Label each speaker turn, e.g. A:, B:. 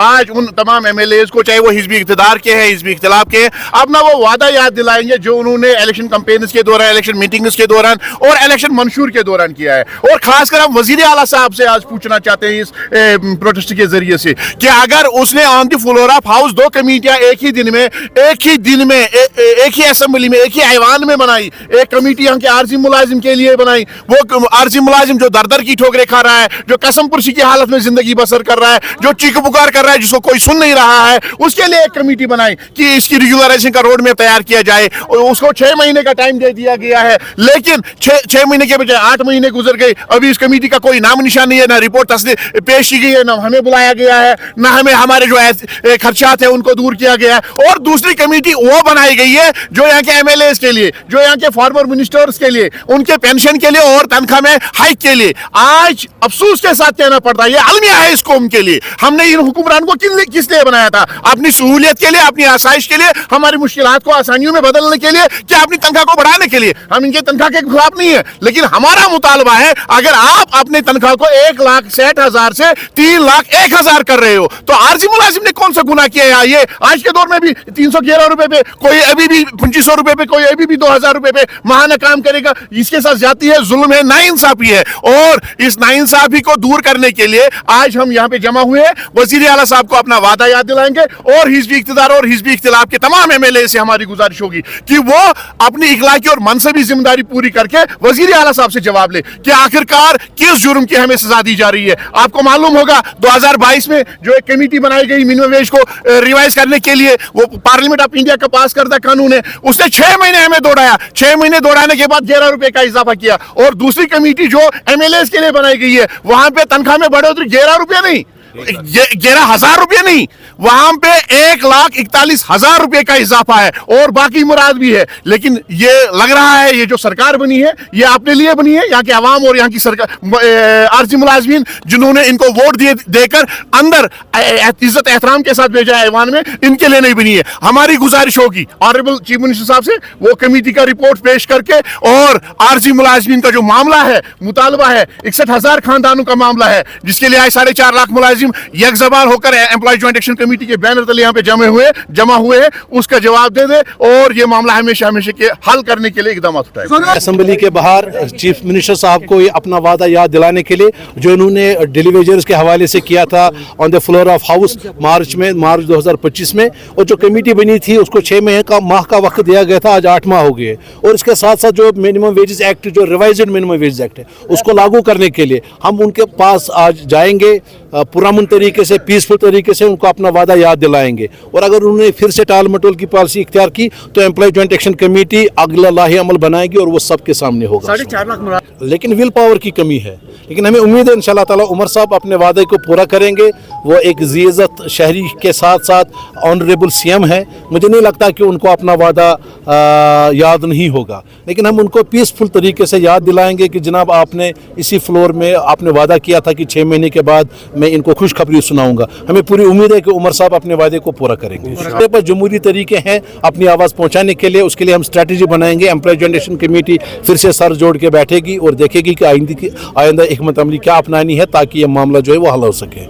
A: آج ان تمام MLAs کو, چاہے وہ حزب اقتدار کے ہیں, حزب اختلاف کے ہیں, اپنا وہ وعدہ یاد دلائیں گے جو انہوں نے الیکشن کمپینز کے دوران, الیکشن میٹنگز کے دوران اور الیکشن منشور کے دوران کیا ہے. اور خاص کر ہم وزیر اعلیٰ صاحب سے آج پوچھنا چاہتے ہیں اس پروٹیسٹ کے ذریعے سے کہ اگر اس نے آن دی فلور آف ہاؤس 2 کمیٹیاں ایک ہی دن میں ایک ہی اسمبلی میں, ایک ہی ایوان میں بنائی, ایک کمیٹی یہاں کے عارضی ملازم کے لیے بنائی, وہ عارضی ملازم جو در کی ٹھوکریں کھا رہا ہے, جو قسم پرسی کی حالت میں زندگی بسر کر رہا ہے, جو چیخ پکار کر رہا ہے, جس کو کوئی سن نہیں رہا ہے, اس کے لیے ایک کمیٹی بنائی کہ اس کی ریگولرائزیشن کا روڈ میپ تیار کیا جائے. اس کو 6 مہینے کا ٹائم دے دیا گیا ہے, لیکن 6 مہینے کے بجائے 8 مہینے گزر گئے, ابھی اس کمیٹی کا کوئی نام نشان نہیں ہے, نہ رپورٹ پیش کی گئی ہے, نہ ہمیں بلایا گیا ہے, نہ ہمیں ہمارے جو خرچات ہیں ان کو دور کیا گیا ہے. اور دوسری کمیٹی وہ بنائی گئی ہے جو یہاں کے MLAs کے لیے, جو یہاں کے فارمر منسٹرز کے لیے, ان کے پینشن کے لیے اور تنخواہ میں ہائیک کے لیے. آج افسوس کے ساتھ کہنا پڑتا ہے, یہ المیہ ہے اس قوم کے لیے. ہم نے ان حکمران کو کس لیے بنایا تھا؟ اپنی سہولیت کے لیے, اپنی آسائش کے لیے, ہماری مشکلات کو آسانیوں میں بدلنے کے لیے, کیا اپنی تنخواہ کو بڑھانے کے لیے. ہم ان کے تنخواہ کے خلاف نہیں ہے, لیکن ہمارا مطالبہ ہے اگر آپ اپنے تنخواہ کو 1,60,000 سے 3,01,000 کر رہے ہو تو عارضی ملازم نے کون سا گناہ کیا ہے؟ یہ آج کے دور میں بھی 311 روپے پہ, کوئی ابھی بھی 2500 روپے پہ, کوئی ابھی بھی 2000 روپے پہ ماہانہ کام کرے گا. اس کے ساتھ زیادتی ہے, ظلم ہے, ناانصافی ہے. اور اس ناانصافی کو دور کرنے کے لیے آج ہم یہاں پہ جمع ہوئے ہیں. وزیر اعلیٰ صاحب کو اپنا وعدہ یاد دلائیں گے, اور حزب اقتدار اور حزب اختلاف کے تمام MLA سے ہماری گزارش ہوگی کہ وہ اپنی اخلاقی اور منصبی ذمہ داری پوری کر کے وزیر اعلیٰ صاحب سے جواب لے کہ آخرکار کس جرم کی ہمیں سزا دی جا رہی ہے. آپ کو معلوم ہوگا 2022 میں جو ایک کمیٹی بنائی گئی منیمم ویج کو ریوائز کرنے کے لیے, وہ پارلیمنٹ آف انڈیا کا پاس کردہ قانون ہے, اس نے 6 مہینے ہمیں دوڑایا. 6 مہینے دوڑانے کے بعد 11 روپے کا اضافہ کیا. اور دوسری کمیٹی جو MLAs کے لیے بنائی گئی ہے, وہاں پہ تنخواہ میں بڑھوتری 11 روپے نہیں, 11,000 روپے نہیں, وہاں پہ 1,41,000 روپے کا اضافہ ہے, اور باقی مراد بھی ہے. لیکن یہ لگ رہا ہے یہ جو سرکار بنی ہے یہ اپنے لیے بنی ہے. یہاں کے عوام اور یہاں کی عارضی ملازمین جنہوں نے ان کو ووٹ دے کر اندر عزت احترام کے ساتھ بھیجا ہے ایوان میں, ان کے لیے نہیں بنی ہے. ہماری گزارش ہوگی آنریبل چیف منسٹر صاحب سے, وہ کمیٹی کا رپورٹ پیش کر کے, اور عارضی ملازمین کا جو معاملہ ہے, مطالبہ ہے, 61,000 خاندانوں کا معاملہ ہے جس کے لیے آج 4.5 لاکھ ملازم یک زبان ہو کر امپلائی جوائنٹ ایکشن کمیٹی کے بینر تلے یہاں پہ جمع ہوئے ہیں, اس کا جواب دے دے اور یہ معاملہ ہمیشہ کے حل کرنے کے لیے اقدامات اٹھائے.
B: اسمبلی کے باہر چیف منسٹر صاحب کو اپنا وعدہ یاد دلانے کے لیے جو انہوں نے ڈیلی ویجرز کے حوالے سے کیا تھا on the floor of house March 2025 میں, اور جو کمیٹی بنی تھی اس کو 6 ماہ کا وقت دیا گیا تھا, آج 8 ماہ ہو گئے. اور اس کے ساتھ ساتھ جو منیمم ویجز ایکٹ, جو ریوائزڈ منیمم ویجز ایکٹ ہے, اس کو لاگو کرنے کے لیے ہم ان کے پاس آج جائیں گے, پرامن طریقے سے, پیسفل طریقے سے ان کو اپنا وعدہ یاد دلائیں گے. اور اگر انہوں نے پھر سے ٹال مٹول کی پالیسی اختیار کی تو امپلائی جوائنٹ ایکشن کمیٹی اگلا لاہی عمل بنائے گی, اور وہ سب کے سامنے ہوگا.
A: 4.5 لاکھ
B: لیکن ول پاور کی کمی ہے, لیکن ہمیں امید ہے انشاءاللہ تعالی عمر صاحب اپنے وعدے کو پورا کریں گے. وہ ایک ذی عزت شہری کے ساتھ ساتھ آنریبل CM ہے, مجھے نہیں لگتا کہ ان کو اپنا وعدہ یاد نہیں ہوگا, لیکن ہم ان کو پیسفل طریقے سے یاد دلائیں گے کہ جناب آپ نے اسی فلور میں آپ نے وعدہ کیا تھا کہ 6 مہینے کے بعد میں ان کو خوشخبری سناؤں گا. ہمیں پوری امید ہے کہ عمر صاحب اپنے وعدے کو پورا کریں گے. اس پر جمہوری طریقے ہیں اپنی آواز پہنچانے کے لیے, اس کے لیے ہم اسٹریٹجی بنائیں گے. امپلائی جوائنٹ ایکشن کمیٹی پھر سے سر جوڑ کے بیٹھے گی اور دیکھے گی کہ آئندہ حکمت عملی کیا اپنانی ہے تاکہ یہ معاملہ جو ہے وہ حل ہو سکے.